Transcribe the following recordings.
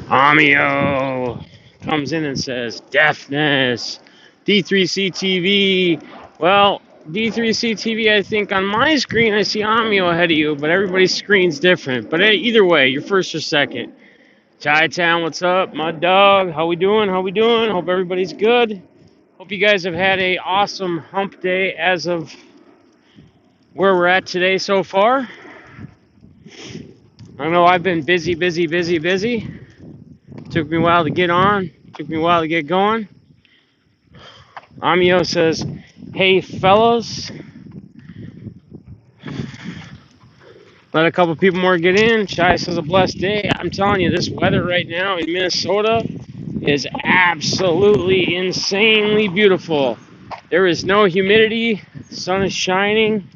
Amio comes in and says, deafness, D3CTV. Well, D3CTV, I think on my screen I see Amio ahead of you, but everybody's screen's different. But either way, you're first or second. Chi-Town, what's up? My dog, how we doing? How we doing? Hope everybody's good. Hope you guys have had a awesome hump day as of where we're at today so far. I know I've been busy. Took me a while to get on. Took me a while to get going. Amio says, hey, fellas. Let a couple people more get in. Shai says, a blessed day. I'm telling you, this weather right now in Minnesota is absolutely insanely beautiful. There is no humidity. The sun is shining.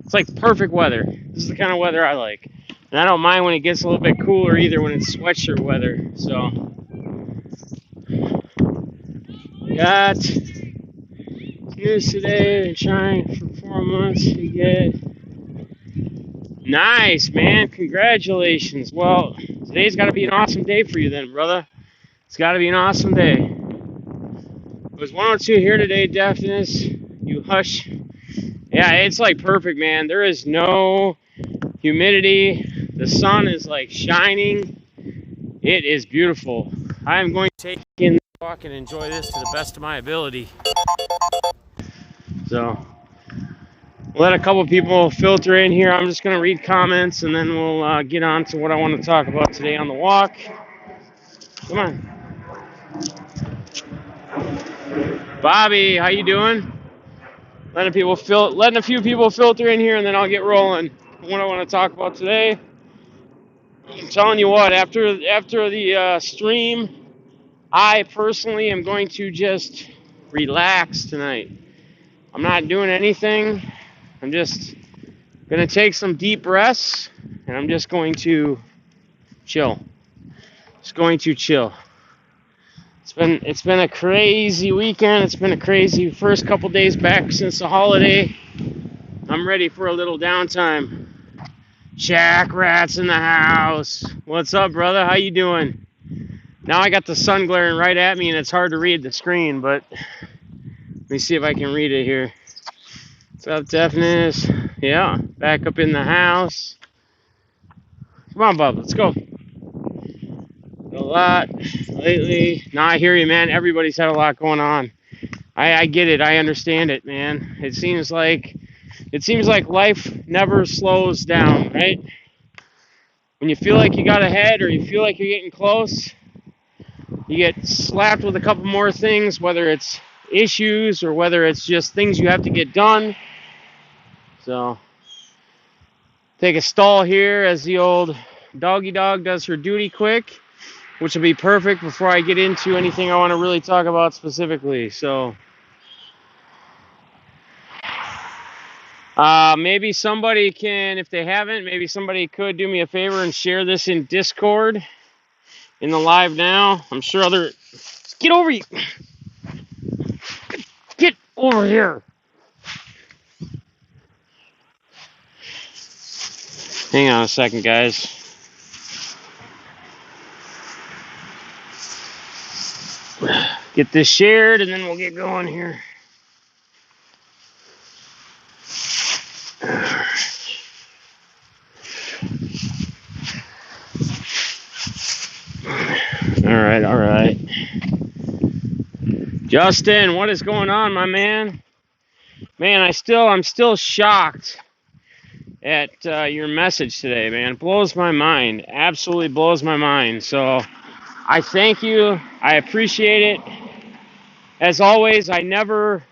It's like perfect weather. This is the kind of weather I like. And I don't mind when it gets a little bit cooler either when it's sweatshirt weather. So, got news today. Trying for 4 months to get. Nice, man. Congratulations. Well, today's got to be an awesome day for you then, brother. It's got to be an awesome day. It was 102 here today, deafness. You hush. Yeah, it's like perfect, man. There is no humidity. The sun is like shining. It is beautiful. I am going to take in the walk and enjoy this to the best of my ability. So, let a couple people filter in here. I'm just going to read comments and then we'll get on to what I want to talk about today on the walk. Come on. Bobby, how you doing? Letting a few people filter in here and then I'll get rolling. What I want to talk about today. I'm telling you what, after the stream, I personally am going to just relax tonight. I'm not doing anything. I'm just going to take some deep breaths and I'm just going to chill. Just going to chill. It's been a crazy weekend. It's been a crazy first couple days back since the holiday. I'm ready for a little downtime. Jack Rat's in the house. What's up, brother? How you doing? Now I got the sun glaring right at me and it's hard to read the screen, but let me see if I can read it here. What's up, deafness? Yeah, back up in the house. Come on, bub, let's go. A lot lately. Nah, I hear you, man. Everybody's had a lot going on. I get it. I understand it, man. It seems like life never slows down, right? When you feel like you got ahead or you feel like you're getting close, you get slapped with a couple more things, whether it's issues or whether it's just things you have to get done. So, take a stall here as the old doggy dog does her duty quick, which will be perfect before I get into anything I want to really talk about specifically. So, maybe somebody can, if they haven't, maybe somebody could do me a favor and share this in Discord in the live now. I'm sure get over here. Get over here. Hang on a second, guys. Get this shared and then we'll get going here. All right. Justin, what is going on, my man? Man, I'm still shocked at your message today, man. It blows my mind. Absolutely blows my mind. So I thank you. I appreciate it. As always, I never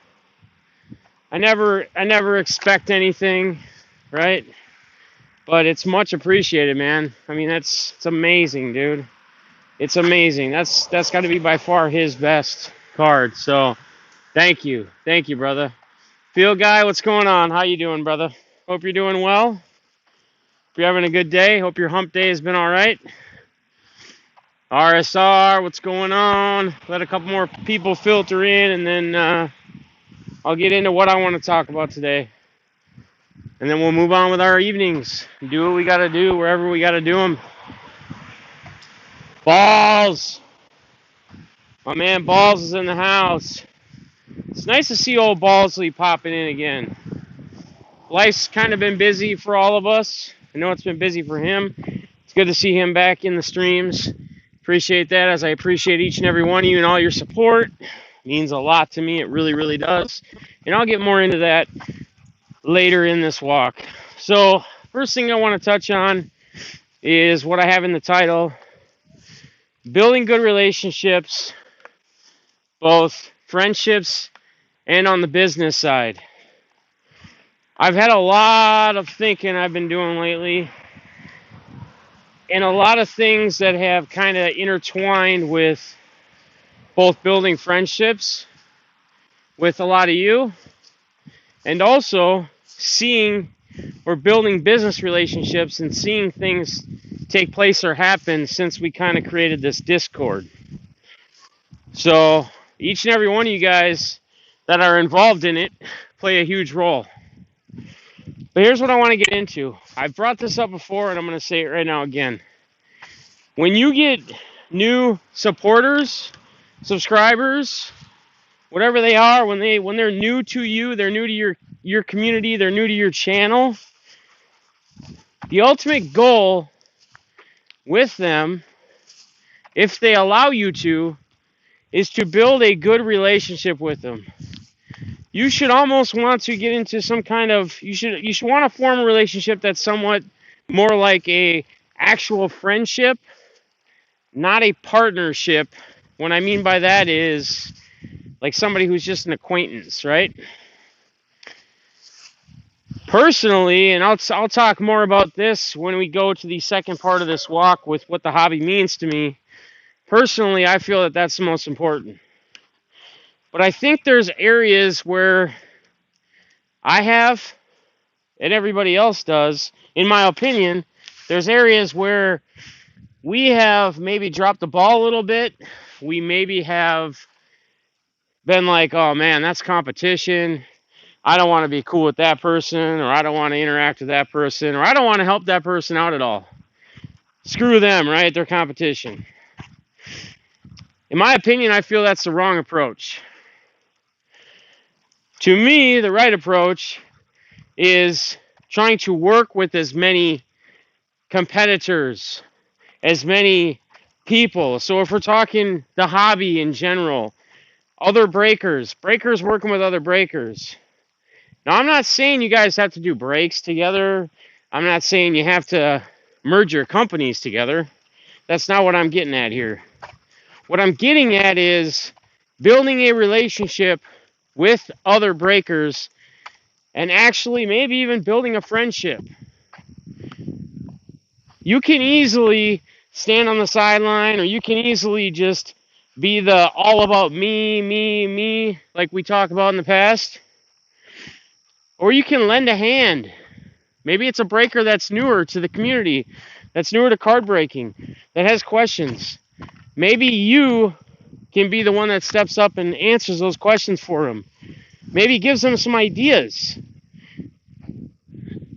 expect anything, right? But it's much appreciated, man. I mean, it's amazing, dude. It's amazing. That's got to be by far his best card. So thank you, brother. Field guy, what's going on? How you doing, brother? Hope you're doing well. Hope you're having a good day. Hope your hump day has been all right. RSR, what's going on? Let a couple more people filter in, and then I'll get into what I want to talk about today. And then we'll move on with our evenings. Do what we got to do wherever we got to do them. Balls! My man Balls is in the house. It's nice to see old Ballsley popping in again. Life's kind of been busy for all of us. I know it's been busy for him. It's good to see him back in the streams. Appreciate that, as I appreciate each and every one of you and all your support. It means a lot to me. It really, really does. And I'll get more into that later in this walk. So, first thing I want to touch on is what I have in the title: building good relationships, both friendships and on the business side. I've had a lot of thinking I've been doing lately, and a lot of things that have kind of intertwined with both building friendships with a lot of you, and also seeing or building business relationships and seeing things take place or happen since we kind of created this Discord. So each and every one of you guys that are involved in it play a huge role. But here's what I want to get into. I've brought this up before, and I'm going to say it right now again. When you get new supporters, subscribers, whatever they are, when they're new to you, they're new to your community, they're new to your channel, the ultimate goal with them, if they allow you to, is to build a good relationship with them. You should almost want to get into some kind of, you should want to form a relationship that's somewhat more like a actual friendship, not a partnership. What I mean by that is like somebody who's just an acquaintance, right? Personally, and I'll talk more about this when we go to the second part of this walk with what the hobby means to me. Personally, I feel that that's the most important. But I think there's areas where I have, and everybody else does, in my opinion, there's areas where we have maybe dropped the ball a little bit. We maybe have been like, oh man, that's competition. I don't want to be cool with that person, or I don't want to interact with that person, or I don't want to help that person out at all. Screw them, right? They're competition. In my opinion, I feel that's the wrong approach. To me, the right approach is trying to work with as many competitors, as many people. So if we're talking the hobby in general, other breakers working with other breakers. Now, I'm not saying you guys have to do breaks together. I'm not saying you have to merge your companies together. That's not what I'm getting at here. What I'm getting at is building a relationship with other breakers and actually maybe even building a friendship. You can easily stand on the sideline, or you can easily just be the all about me, like we talked about in the past. Or you can lend a hand. Maybe it's a breaker that's newer to the community, that's newer to card breaking, that has questions. Maybe you can be the one that steps up and answers those questions for them. Maybe gives them some ideas.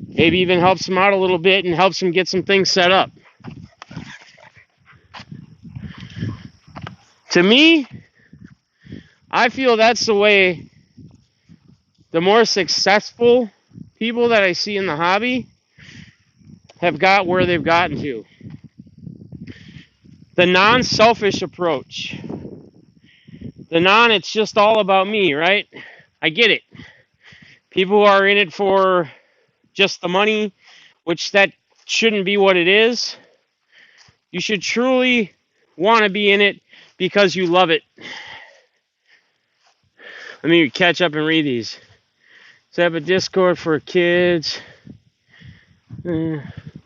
Maybe even helps them out a little bit and helps them get some things set up. To me, I feel that's the way the more successful people that I see in the hobby have got where they've gotten to. The non-selfish approach. It's just all about me, right? I get it. People who are in it for just the money, which that shouldn't be what it is. You should truly want to be in it because you love it. Let me catch up and read these. Set up a Discord for kids.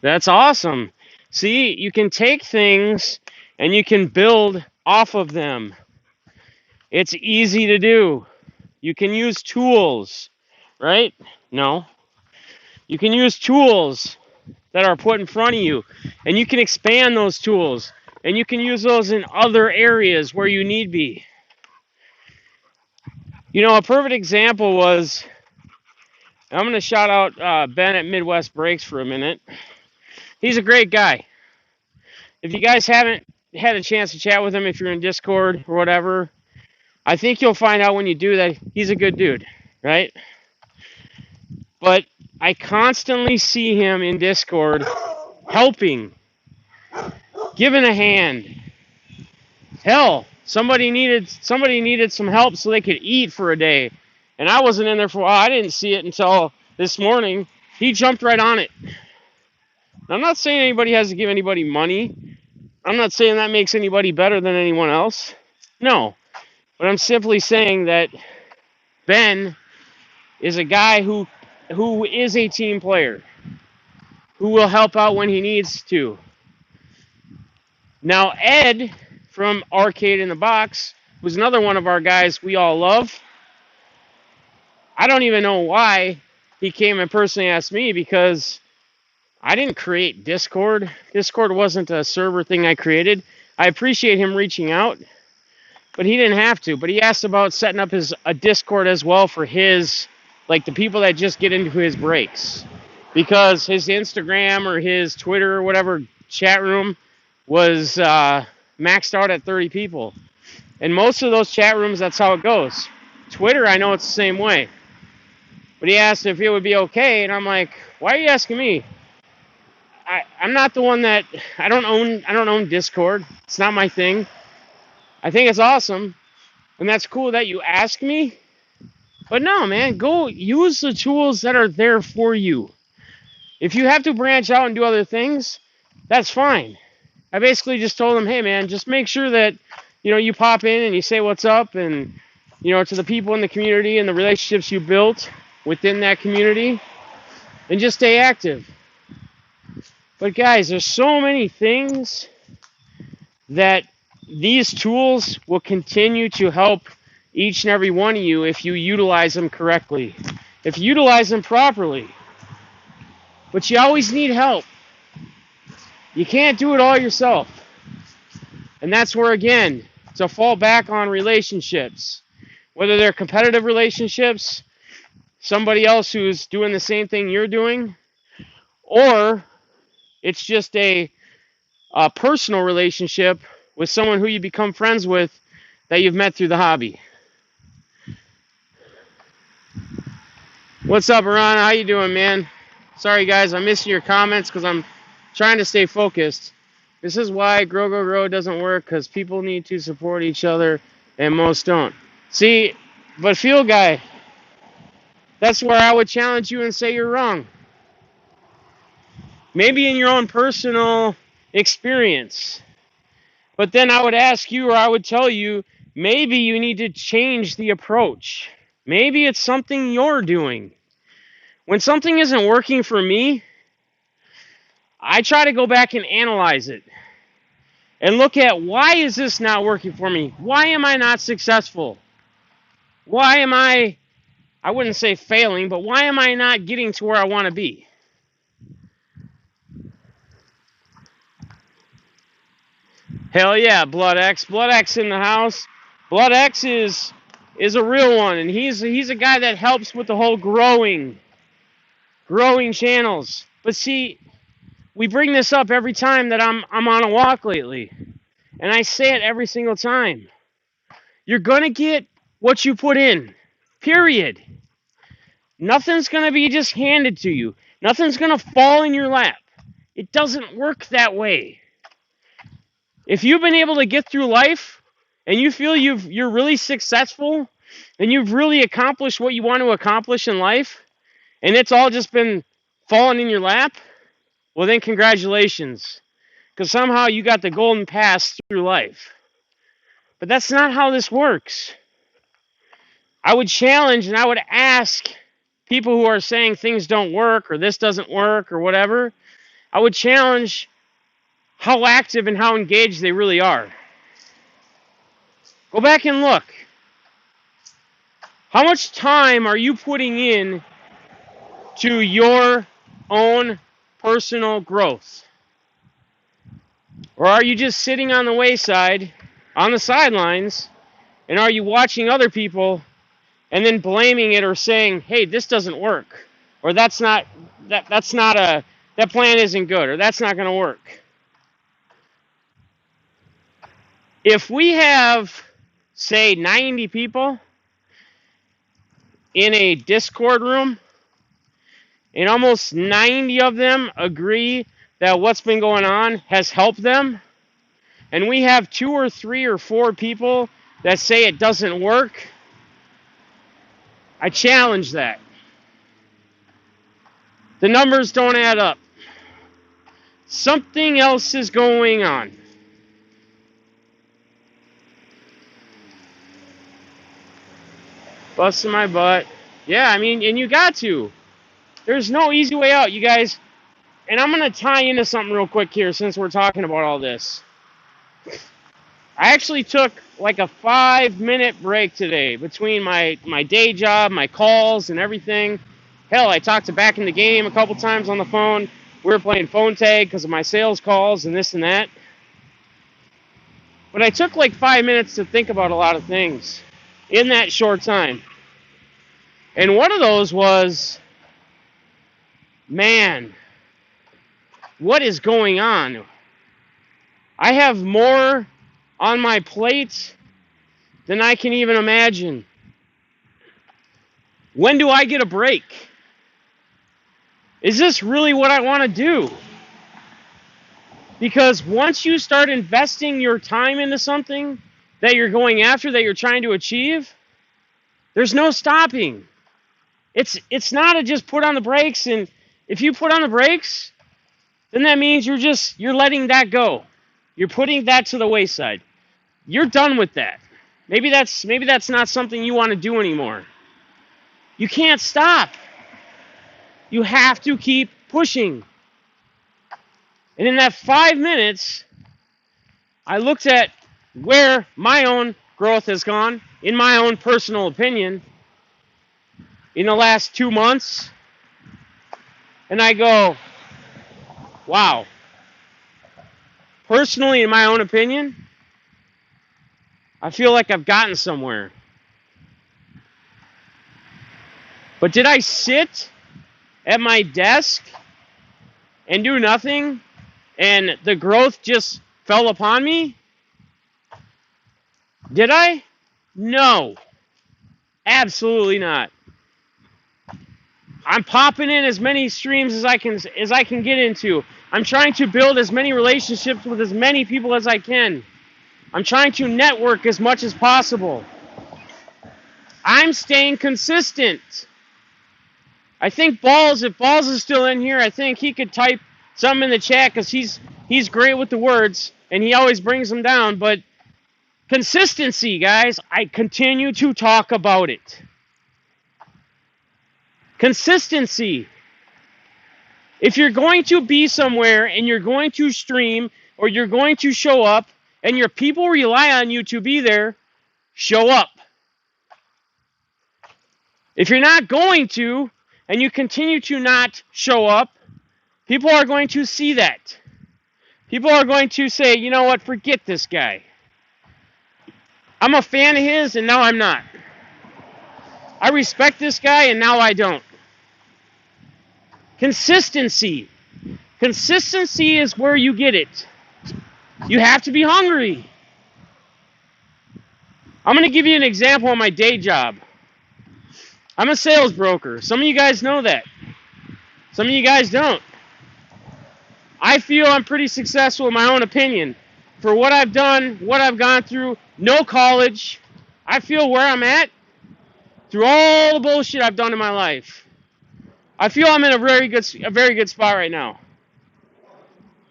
That's awesome. See, you can take things and you can build off of them. It's easy to do. You can use tools, right? No. You can use tools that are put in front of you, and you can expand those tools, and you can use those in other areas where you need be. A perfect example was, I'm going to shout out Ben at Midwest Breaks for a minute. He's a great guy. If you guys haven't had a chance to chat with him, if you're in Discord or whatever, I think you'll find out when you do that he's a good dude, right? But I constantly see him in Discord helping, giving a hand. Hell, somebody needed some help so they could eat for a day. And I wasn't in there for a while. I didn't see it until this morning. He jumped right on it. I'm not saying anybody has to give anybody money. I'm not saying that makes anybody better than anyone else. No. But I'm simply saying that Ben is a guy who is a team player, who will help out when he needs to. Now, Ed from Arcade in the Box, who's another one of our guys we all love, I don't even know why he came and personally asked me, because I didn't create Discord. Discord wasn't a server thing I created. I appreciate him reaching out, but he didn't have to. But he asked about setting up a Discord as well for his, like, the people that just get into his breaks. Because his Instagram or his Twitter or whatever chat room was maxed out at 30 people. And most of those chat rooms, that's how it goes. Twitter, I know it's the same way. But he asked if it would be okay, and I'm like, why are you asking me? I'm not the one that, I don't own Discord. It's not my thing. I think it's awesome, and that's cool that you ask me. But no, man, go use the tools that are there for you. If you have to branch out and do other things, that's fine. I basically just told him, hey, man, just make sure that, you pop in and you say what's up, and, to the people in the community and the relationships you built within that community, and just stay active. But guys, there's so many things that these tools will continue to help each and every one of you if you utilize them correctly, if you utilize them properly. But you always need help. You can't do it all yourself. And that's where, again, to fall back on relationships, whether they're competitive relationships, somebody else who's doing the same thing you're doing, or it's just a personal relationship with someone who you become friends with that you've met through the hobby. What's up, Ron? How you doing, man? Sorry, guys, I'm missing your comments because I'm trying to stay focused. This is why Grow doesn't work, because people need to support each other, and most don't. See, but Field Guy, that's where I would challenge you and say you're wrong. Maybe in your own personal experience. But then I would ask you, or I would tell you, maybe you need to change the approach. Maybe it's something you're doing. When something isn't working for me, I try to go back and analyze it and look at, why is this not working for me? Why am I not successful? Why am I wouldn't say failing, but why am I not getting to where I want to be? Hell yeah, Blood X. Blood X in the house. Blood X is a real one, and he's a guy that helps with the whole growing channels. But see, we bring this up every time that I'm on a walk lately, and I say it every single time. You're gonna get what you put in. Period. Nothing's gonna be just handed to you. Nothing's gonna fall in your lap. It doesn't work that way. If you've been able to get through life and you feel you're really successful and you've really accomplished what you want to accomplish in life, and it's all just been falling in your lap, well then congratulations. Because somehow you got the golden pass through life. But that's not how this works. I would challenge and I would ask people who are saying things don't work or this doesn't work or whatever, I would challenge, how active and how engaged they really are. Go back and look. How much time are you putting in to your own personal growth? Or are you just sitting on the wayside, on the sidelines, and are you watching other people and then blaming it or saying, hey, this doesn't work, or that plan isn't good, or that's not going to work? If we have, say, 90 people in a Discord room, and almost 90 of them agree that what's been going on has helped them, and we have 2 or 3 or 4 people that say it doesn't work, I challenge that. The numbers don't add up. Something else is going on. Busting my butt. Yeah, I mean, and you got to. There's no easy way out, you guys. And I'm going to tie into something real quick here since we're talking about all this. I actually took like a 5-minute break today between my day job, my calls, and everything. Hell, I talked to Back in the Game a couple times on the phone. We were playing phone tag because of my sales calls and this and that. But I took like 5 minutes to think about a lot of things in that short time. And one of those was, man, what is going on? I have more on my plate than I can even imagine. When do I get a break? Is this really what I want to do? Because once you start investing your time into something that you're going after, that you're trying to achieve, there's no stopping. It's not a just put on the brakes, and if you put on the brakes, then that means you're letting that go. You're putting that to the wayside. You're done with that. Maybe that's not something you want to do anymore. You can't stop. You have to keep pushing. And in that 5 minutes, I looked at where my own growth has gone, in my own personal opinion, in the last 2 months. And I go, wow. Personally, in my own opinion, I feel like I've gotten somewhere. But did I sit at my desk and do nothing and the growth just fell upon me? Did I? No. Absolutely not. I'm popping in as many streams as I can get into. I'm trying to build as many relationships with as many people as I can. I'm trying to network as much as possible. I'm staying consistent. I think if Balls is still in here, I think he could type something in the chat because he's great with the words and he always brings them down. But consistency, guys, I continue to talk about it. Consistency. If you're going to be somewhere and you're going to stream or you're going to show up and your people rely on you to be there, show up. If you're not going to and you continue to not show up, people are going to see that. People are going to say, you know what, forget this guy. I'm a fan of his and now I'm not. I respect this guy and now I don't. Consistency. Consistency is where you get it. You have to be hungry. I'm going to give you an example of my day job. I'm a sales broker. Some of you guys know that. Some of you guys don't. I feel I'm pretty successful in my own opinion. For what I've done, what I've gone through, no college. I feel where I'm at through all the bullshit I've done in my life. I feel I'm in a very good spot right now.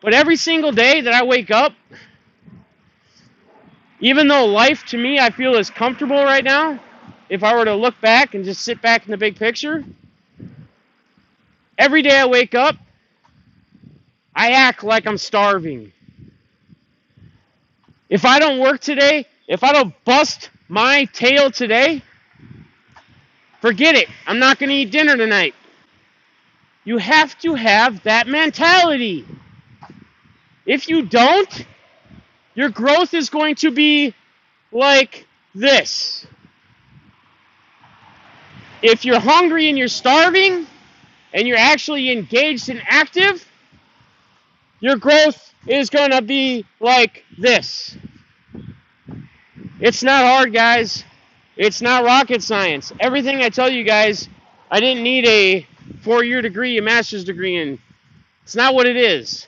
But every single day that I wake up, even though life to me I feel is comfortable right now, if I were to look back and just sit back in the big picture, every day I wake up, I act like I'm starving. If I don't work today, if I don't bust my tail today, forget it. I'm not going to eat dinner tonight. You have to have that mentality. If you don't, your growth is going to be like this. If you're hungry and you're starving and you're actually engaged and active, your growth is going to be like this. It's not hard, guys. It's not rocket science. Everything I tell you guys, I didn't need a 4-year degree, a master's degree in. It's not what it is.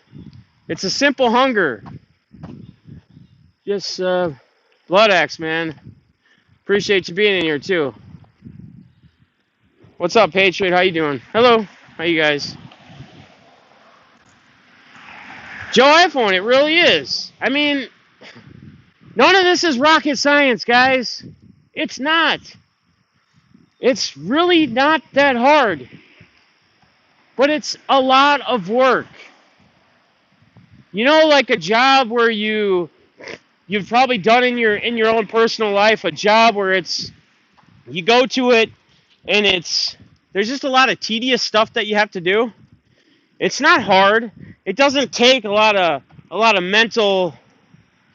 It's a simple hunger. Just Blood Axe, man. Appreciate you being in here, too. What's up, Patriot? How you doing? Hello. How you guys? Joe iPhone, it really is. I mean, none of this is rocket science, guys. It's not. It's really not that hard. But it's a lot of work. You know, like a job where you've probably done in your own personal life, a job where you go to it and there's just a lot of tedious stuff that you have to do. It's not hard. It doesn't take a lot of mental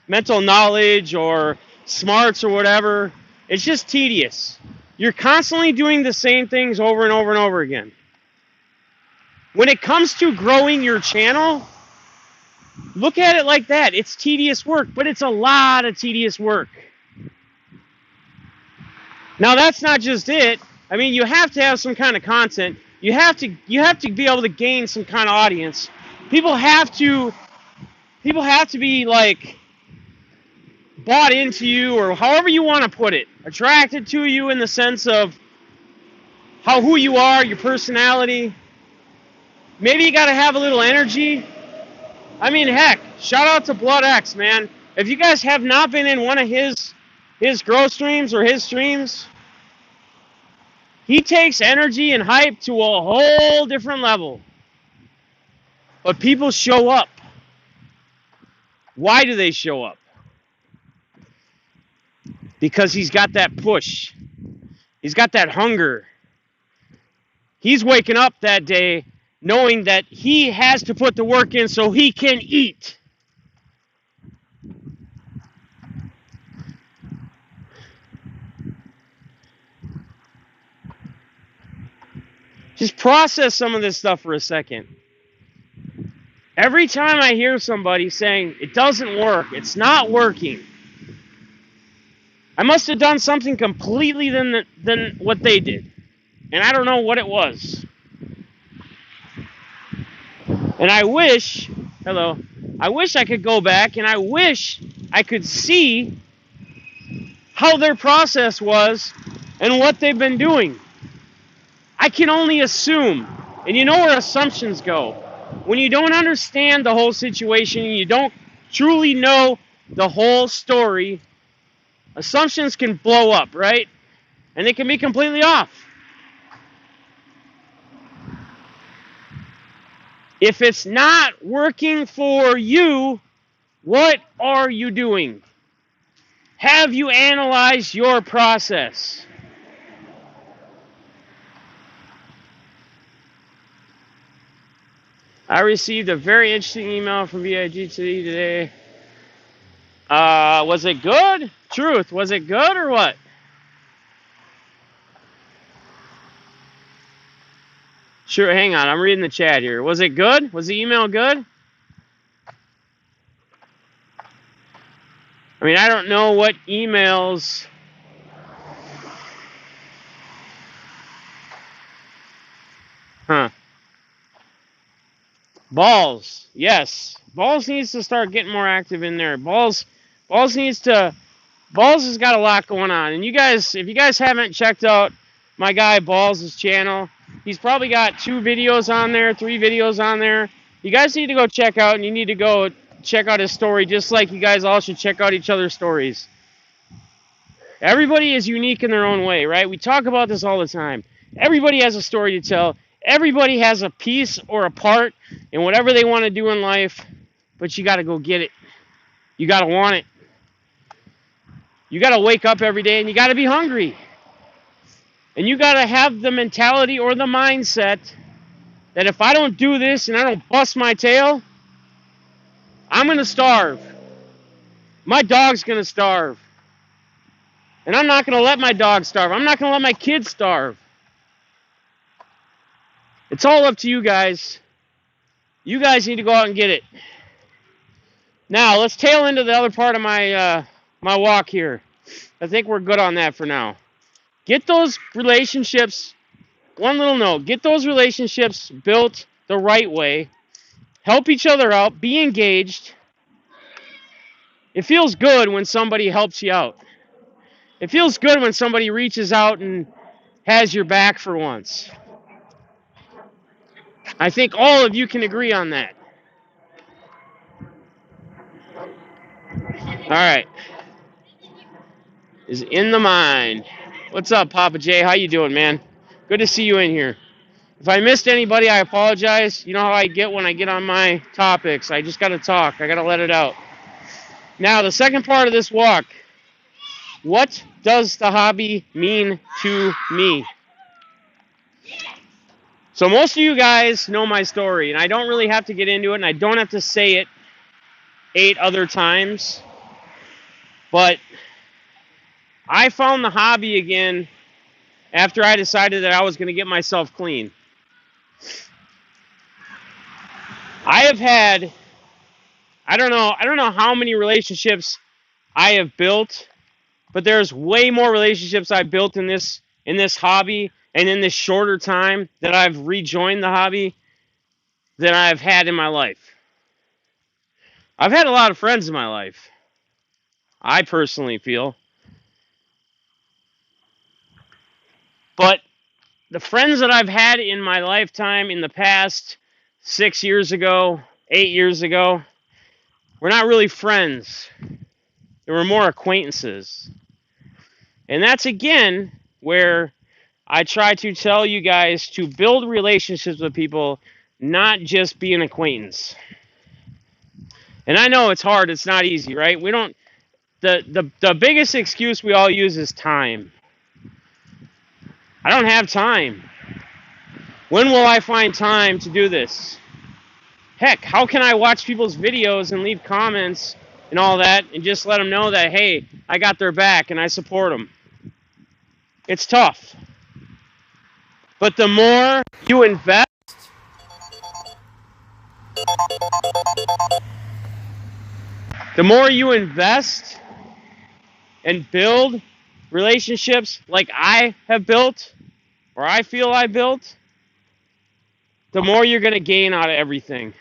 knowledge or smarts or whatever. It's just tedious. You're constantly doing the same things over and over and over again. When it comes to growing your channel, look at it like that. It's tedious work, but it's a lot of tedious work. Now, that's not just it. I mean, you have to have some kind of content. You have to be able to gain some kind of audience. People have to be like bought into you, or however you want to put it, attracted to you in the sense of who you are, your personality. Maybe you got to have a little energy. I mean, heck, shout out to Blood X, man. If you guys have not been in one of his growth streams or his streams, he takes energy and hype to a whole different level. But people show up. Why do they show up? Because he's got that push. He's got that hunger. He's waking up that day knowing that he has to put the work in so he can eat. Just process some of this stuff for a second. Every time I hear somebody saying, it doesn't work, it's not working, I must have done something completely than what they did. And I don't know what it was. And I wish I could go back and I wish I could see how their process was and what they've been doing. I can only assume. And you know where assumptions go. When you don't understand the whole situation and you don't truly know the whole story, assumptions can blow up, right? And they can be completely off. If it's not working for you, what are you doing? Have you analyzed your process? I received a very interesting email from VIG today. Was it good? Truth, was it good or what? Sure, hang on. I'm reading the chat here. Was it good? Was the email good? I mean, I don't know what emails. Huh. Balls. Yes. Balls needs to start getting more active in there. Balls has got a lot going on. And you guys, if you guys haven't checked out my guy Balls' channel, he's probably got 2 videos on there, 3 videos on there. You guys need to go check out, and you need to go check out his story, just like you guys all should check out each other's stories. Everybody is unique in their own way, right? We talk about this all the time. Everybody has a story to tell. Everybody has a piece or a part in whatever they want to do in life, but you got to go get it. You got to want it. You got to wake up every day and you got to be hungry. And you got to have the mentality or the mindset that if I don't do this and I don't bust my tail, I'm going to starve. My dog's going to starve. And I'm not going to let my dog starve. I'm not going to let my kids starve. It's all up to you guys. You guys need to go out and get it. Now, let's tail into the other part of my my walk here. I think we're good on that for now. Get those relationships, one little note, get those relationships built the right way. Help each other out. Be engaged. It feels good when somebody helps you out. It feels good when somebody reaches out and has your back for once. I think all of you can agree on that. All right. Is in the mind. What's up, Papa J? How you doing, man? Good to see you in here. If I missed anybody, I apologize. You know how I get when I get on my topics. I just got to talk. I got to let it out. Now, the second part of this walk. What does the hobby mean to me? So most of you guys know my story, and I don't really have to get into it, and I don't have to say it 8 other times. But I found the hobby again after I decided that I was going to get myself clean. I have had, I don't know how many relationships I have built, but there's way more relationships I've built in this hobby and in this shorter time that I've rejoined the hobby than I've had in my life. I've had a lot of friends in my life, I personally feel. But the friends that I've had in my lifetime in the past 6 years ago, 8 years ago, were not really friends. They were more acquaintances. And that's, again, where I try to tell you guys to build relationships with people, not just be an acquaintance. And I know it's hard. It's not easy, right? We don't. The biggest excuse we all use is time. I don't have time. When will I find time to do this? Heck, how can I watch people's videos and leave comments and all that and just let them know that, hey, I got their back and I support them? It's tough. But the more you invest, and build relationships like I have built, or I feel I built, the more you're going to gain out of everything.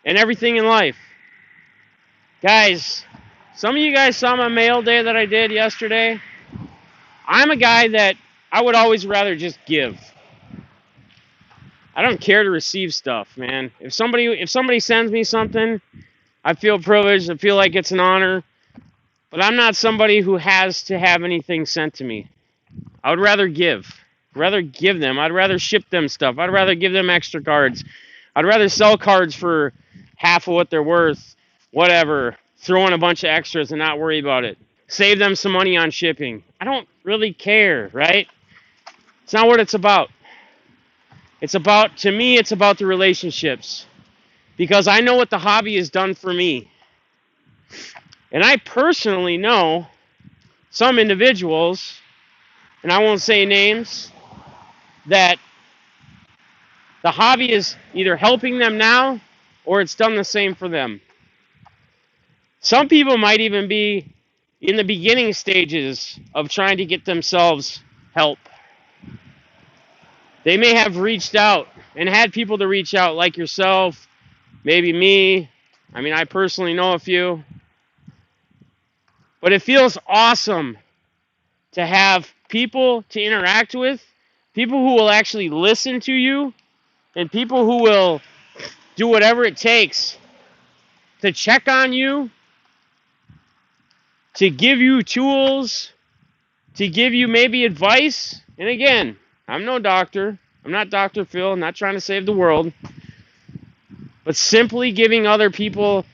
And everything in life. Guys, some of you guys saw my mail day that I did yesterday. I'm a guy that I would always rather just give. I don't care to receive stuff, man. If somebody sends me something, I feel privileged. I feel like it's an honor. But I'm not somebody who has to have anything sent to me. I would rather give. I'd rather give them. I'd rather ship them stuff. I'd rather give them extra cards. I'd rather sell cards for half of what they're worth. Whatever. Throw in a bunch of extras and not worry about it. Save them some money on shipping. I don't really care, right? It's not what it's about. To me, it's about the relationships. Because I know what the hobby has done for me. And I personally know some individuals, and I won't say names, that the hobby is either helping them now or it's done the same for them. Some people might even be in the beginning stages of trying to get themselves help. They may have reached out and had people to reach out like yourself, maybe me. I mean, I personally know a few. But it feels awesome to have people to interact with, people who will actually listen to you, and people who will do whatever it takes to check on you, to give you tools, to give you maybe advice. And again, I'm no doctor. I'm not Dr. Phil. I'm not trying to save the world. But simply giving other people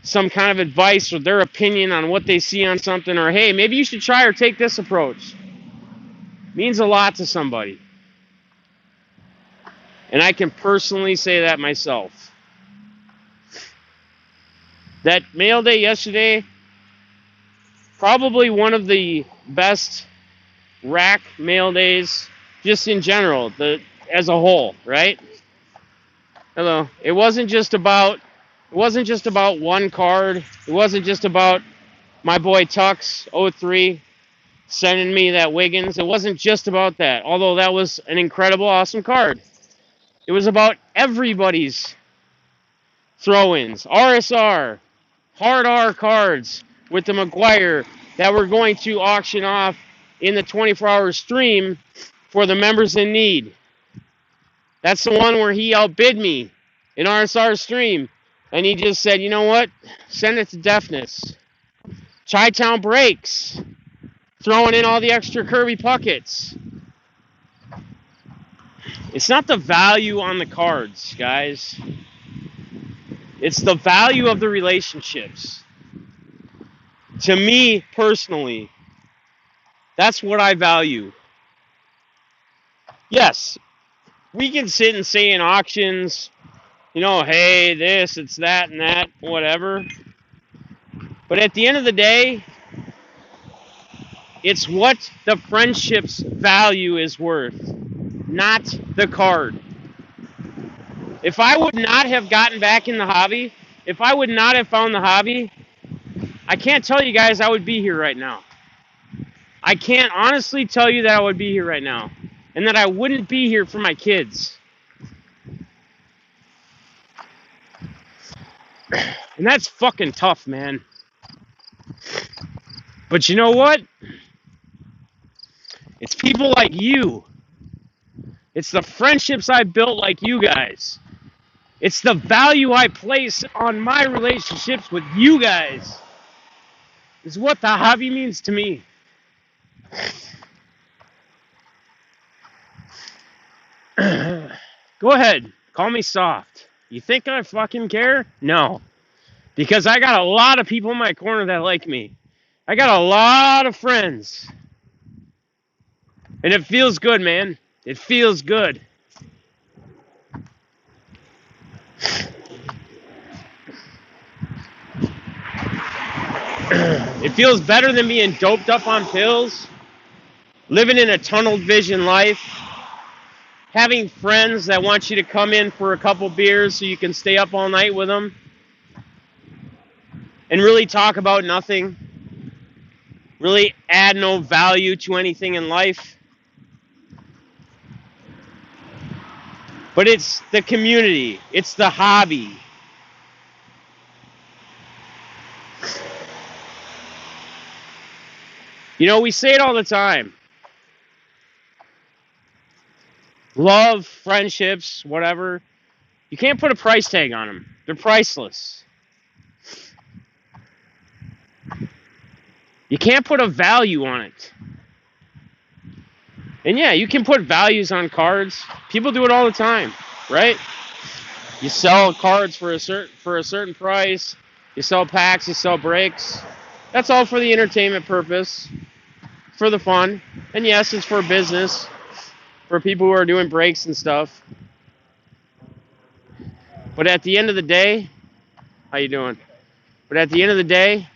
some kind of advice or their opinion on what they see on something, or hey, maybe you should try or take this approach, means a lot to somebody. And I can personally say that myself. That mail day yesterday, probably one of the best rack mail days just in general, as a whole, right? Hello. It wasn't just about one card. It wasn't just about my boy Tux 03 sending me that Wiggins. It wasn't just about that, although that was an incredible, awesome card. It was about everybody's throw-ins, RSR, hard R cards with the McGuire that we're going to auction off in the 24-hour stream for the members in need. That's the one where he outbid me in RSR stream, and he just said, you know what, send it to Deafness. Chi-Town Breaks, throwing in all the extra Kirby Puckets. It's not the value on the cards, guys. It's the value of the relationships. To me, personally, that's what I value. Yes, we can sit and say in auctions, you know, hey, this, it's that, and that, whatever. But at the end of the day, it's what the friendship's value is worth, not the card. If I would not have gotten back in the hobby, if I would not have found the hobby, I can't tell you guys I would be here right now. I can't honestly tell you that I would be here right now. And that I wouldn't be here for my kids. And that's fucking tough, man. But you know what? It's people like you. It's the friendships I built like you guys. It's the value I place on my relationships with you guys. Is what the hobby means to me. Go ahead. Call me soft. You think I fucking care? No. Because I got a lot of people in my corner that like me. I got a lot of friends. And it feels good, man. It feels good. It feels better than being doped up on pills, living in a tunnel vision life, having friends that want you to come in for a couple beers so you can stay up all night with them and really talk about nothing, really add no value to anything in life. But it's the community. It's the hobby. You know, we say it all the time. Love, friendships, whatever. You can't put a price tag on them. They're priceless. You can't put a value on it. And yeah, you can put values on cards. People do it all the time, right? You sell cards for a certain price. You sell packs, you sell breaks. That's all for the entertainment purpose, for the fun. And yes, it's for business, for people who are doing breaks and stuff. But at the end of the day, how you doing? But at the end of the day,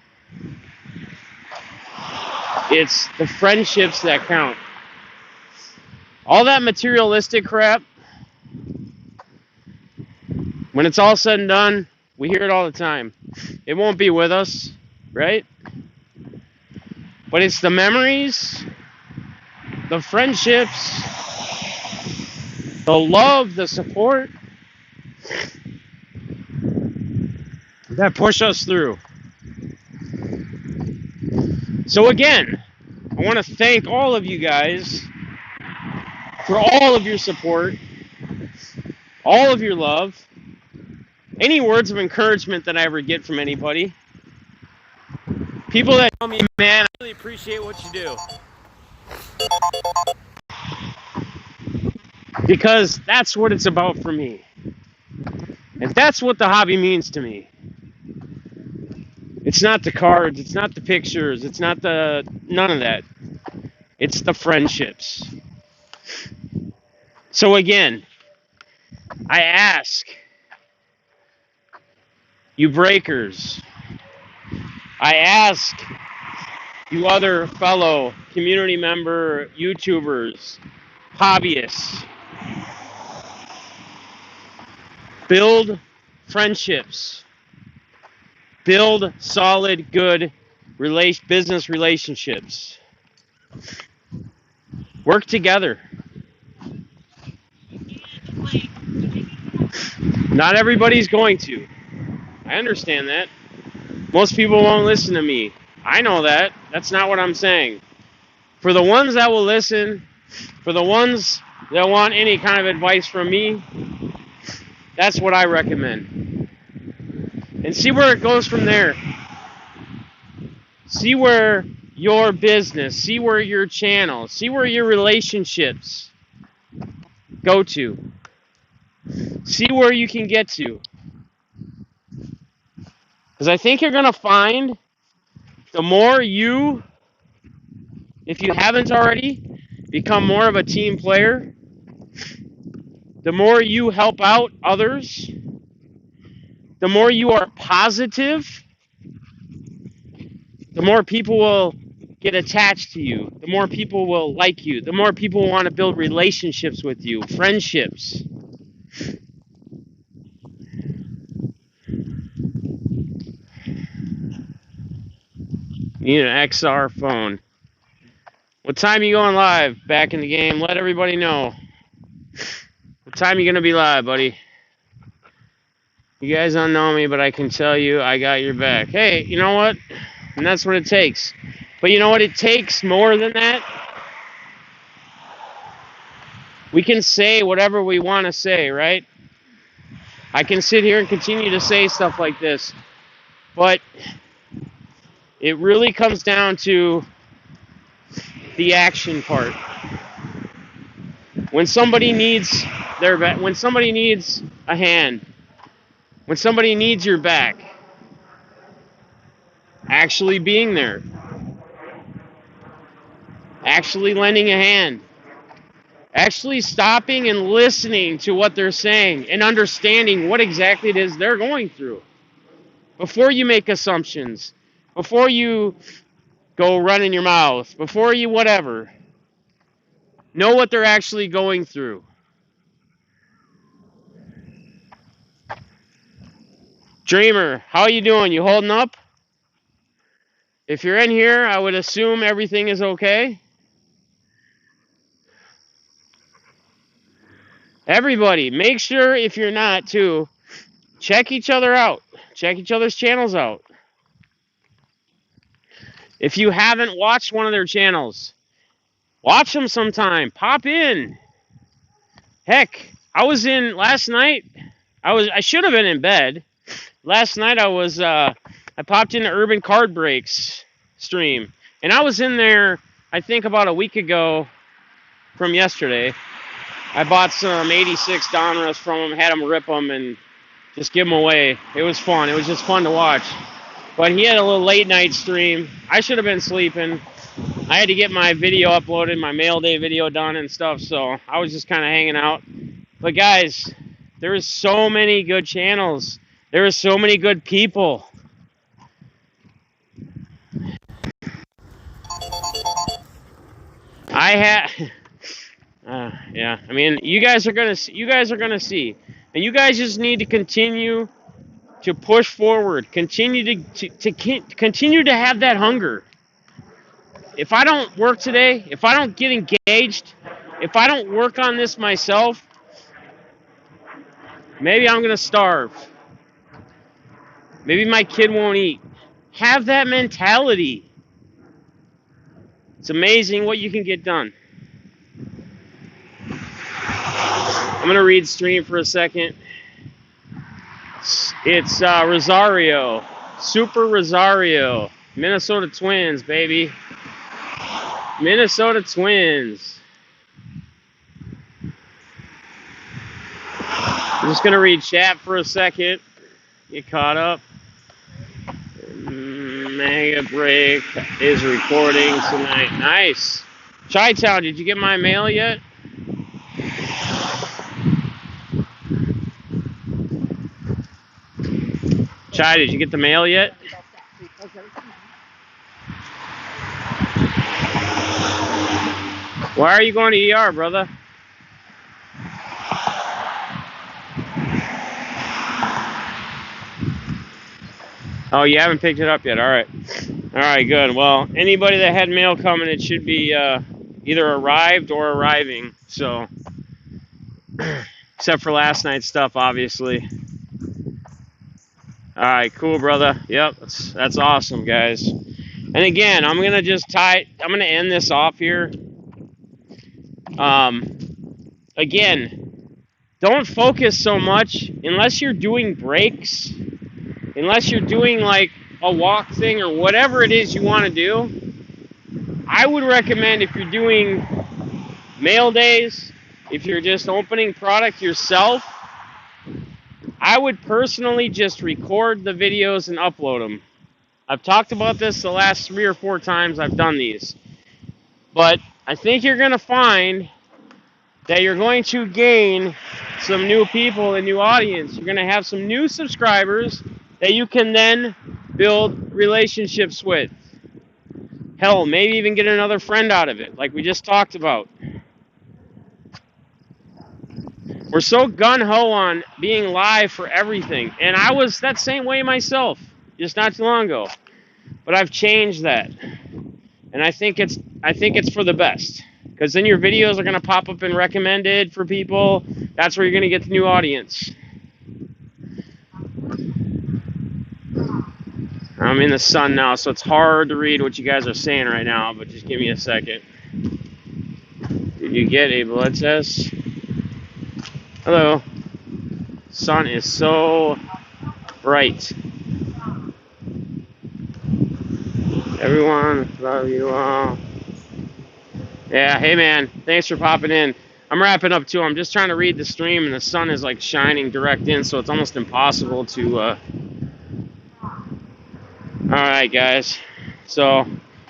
it's the friendships that count. All that materialistic crap, when it's all said and done, we hear it all the time. It won't be with us, right? But it's the memories, the friendships, the love, the support that push us through. So again, I want to thank all of you guys for all of your support, all of your love, any words of encouragement that I ever get from anybody. People that tell me, man, I really appreciate what you do. Because that's what it's about for me. And that's what the hobby means to me. It's not the cards, it's not the pictures, it's not none of that. It's the friendships. So again, I ask you breakers, I ask you other fellow community member YouTubers, hobbyists, build friendships. Build solid, good business relationships. Work together. Not everybody's going to. I understand that. Most people won't listen to me. I know that. That's not what I'm saying. For the ones that will listen, for the ones that want any kind of advice from me, that's what I recommend. And see where it goes from there. See where your business, see where your channel, see where your relationships go to. See where you can get to. Because I think you're going to find the more you, if you haven't already, become more of a team player, the more you help out others, the more you are positive, the more people will get attached to you, the more people will like you, the more people will want to build relationships with you, friendships. You need an XR phone. What time are you going live back in the game? Let everybody know. What time are you going to be live, buddy? You guys don't know me, but I can tell you I got your back. Hey, you know what? And that's what it takes. But you know what? It takes more than that. We can say whatever we want to say, right? I can sit here and continue to say stuff like this. But it really comes down to the action part. When somebody needs when somebody needs a hand, when somebody needs your back, actually being there, actually lending a hand, actually stopping and listening to what they're saying and understanding what exactly it is they're going through before you make assumptions, before you go running your mouth, before you whatever. Know what they're actually going through. Dreamer, how you doing? You holding up? If you're in here, I would assume everything is okay. Everybody, make sure if you're not too, check each other out. Check each other's channels out. If you haven't watched one of their channels, watch them sometime. Pop in. Heck, I was in last night. I should have been in bed. Last night I popped into Urban Card Breaks stream, and I was in there I think about a week ago from yesterday. I bought some 86 Donruss from him, had him rip them and just give them away. It was fun. It was just fun to watch. But he had a little late night stream. I should have been sleeping. I had to get my video uploaded, my mail day video done and stuff, so I was just kind of hanging out. But guys, there is so many good channels. There are so many good people. Yeah. I mean, you guys are gonna see, and you guys just need to continue to push forward. Continue continue to have that hunger. If I don't work today, if I don't get engaged, if I don't work on this myself, maybe I'm gonna starve. Maybe my kid won't eat. Have that mentality. It's amazing what you can get done. I'm going to read stream for a second. It's Rosario. Super Rosario. Minnesota Twins, baby. Minnesota Twins. I'm just going to read chat for a second. Get caught up. Mega Break is recording tonight. Nice. Chi-Town, did you get my mail yet? Chai, did you get the mail yet? Why are you going to ER, brother? Oh, you haven't picked it up yet. All right. All right, good. Well, anybody that had mail coming, it should be either arrived or arriving. So, except for last night's stuff, obviously. All right, cool, brother. Yep, that's awesome, guys. And again, I'm gonna end this off here. Again, don't focus so much unless you're doing breaks, unless you're doing like a walk thing or whatever it is you want to do. I would recommend if you're doing mail days, if you're just opening product yourself, I would personally just record the videos and upload them. I've talked about this the last 3 or 4 times I've done these. But I think you're going to find that you're going to gain some new people and new audience. You're going to have some new subscribers that you can then build relationships with. Hell, maybe even get another friend out of it, like we just talked about. We're so gung-ho on being live for everything. And I was that same way myself, just not too long ago. But I've changed that. And I think it's for the best. Because then your videos are going to pop up and recommended for people. That's where you're going to get the new audience. I'm in the sun now, so it's hard to read what you guys are saying right now, but just give me a second. Did you get a blood test? Hello. Sun is so bright. Everyone, love you all. Yeah, hey man, thanks for popping in. I'm wrapping up too. I'm just trying to read the stream, and the sun is like shining direct in, so it's almost impossible to. All right, guys. So,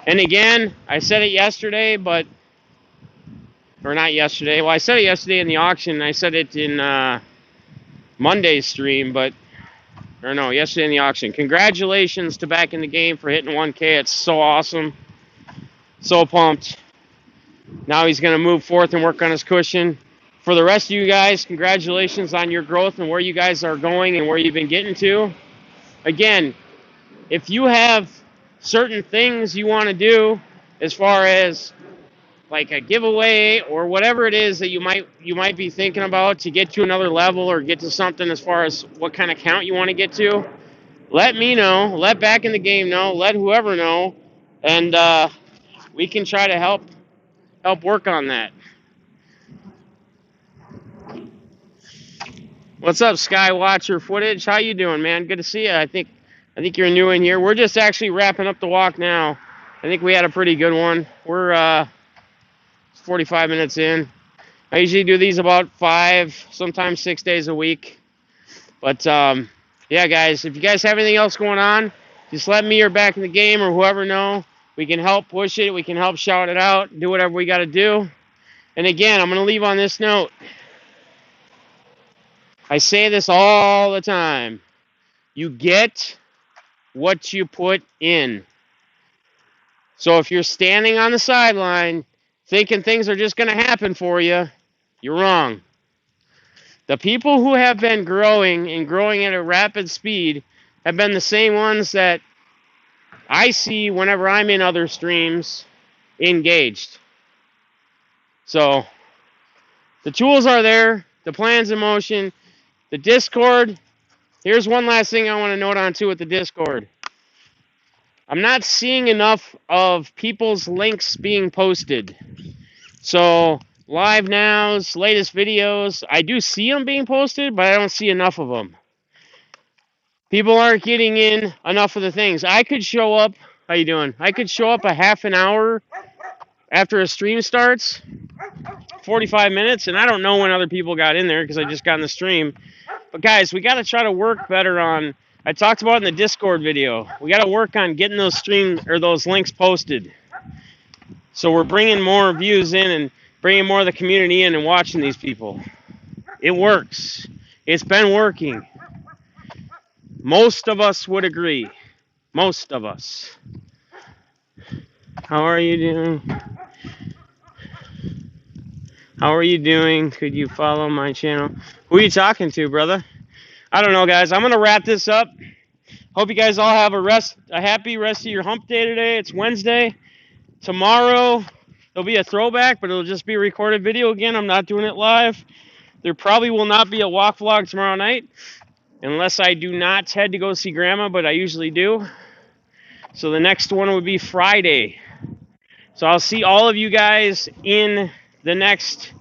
and again, I said it yesterday, or not yesterday. Well, I said it yesterday in the auction. And I said it in Monday's stream, yesterday in the auction. Congratulations to Back in the Game for hitting 1K. It's so awesome. So pumped. Now he's going to move forth and work on his cushion. For the rest of you guys, congratulations on your growth and where you guys are going and where you've been getting to. Again, if you have certain things you want to do as far as like a giveaway or whatever it is that you might be thinking about to get to another level or get to something as far as what kind of count you want to get to, let me know, let Back in the Game know, let whoever know, and we can try to help work on that. What's up, Skywatcher Footage? How you doing, man? Good to see you. I think you're new in here. We're just actually wrapping up the walk now. I think we had a pretty good one. We're 45 minutes in. I usually do these about 5, sometimes 6 days a week. But yeah, guys, if you guys have anything else going on, just let me or Back in the Game or whoever know. We can help push it. We can help shout it out. Do whatever we got to do. And again, I'm going to leave on this note. I say this all the time. You get what you put in. So if you're standing on the sideline thinking things are just going to happen for you, you're wrong. The people who have been growing and growing at a rapid speed have been the same ones that I see whenever I'm in other streams engaged. So the tools are there, the plan's in motion. The Discord, here's one last thing I want to note on too with the Discord. I'm not seeing enough of people's links being posted. So live nows, latest videos, I do see them being posted, but I don't see enough of them. People aren't getting in enough of the things. I could show up, how you doing? I could show up a half an hour after a stream starts, 45 minutes, and I don't know when other people got in there because I just got in the stream. But guys, we got to try to work better on I talked about it in the Discord video. We got to work on getting those those links posted. So we're bringing more views in and bringing more of the community in and watching these people. It works. It's been working. Most of us would agree. Most of us. How are you doing? How are you doing? Could you follow my channel? Who are you talking to, brother? I don't know, guys. I'm going to wrap this up. Hope you guys all have a happy rest of your hump day today. It's Wednesday. Tomorrow, there'll be a throwback, but it'll just be a recorded video again. I'm not doing it live. There probably will not be a walk vlog tomorrow night unless I do not head to go see Grandma, but I usually do. So the next one would be Friday. So I'll see all of you guys in the next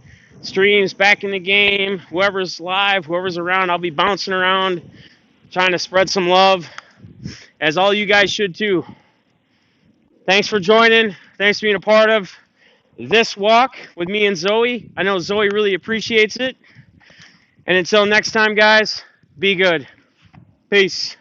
streams, back in the game. Whoever's live, whoever's around, I'll be bouncing around, trying to spread some love, as all you guys should too. Thanks for joining. Thanks for being a part of this walk with me and Zoe. I know Zoe really appreciates it. And until next time, guys, be good. Peace.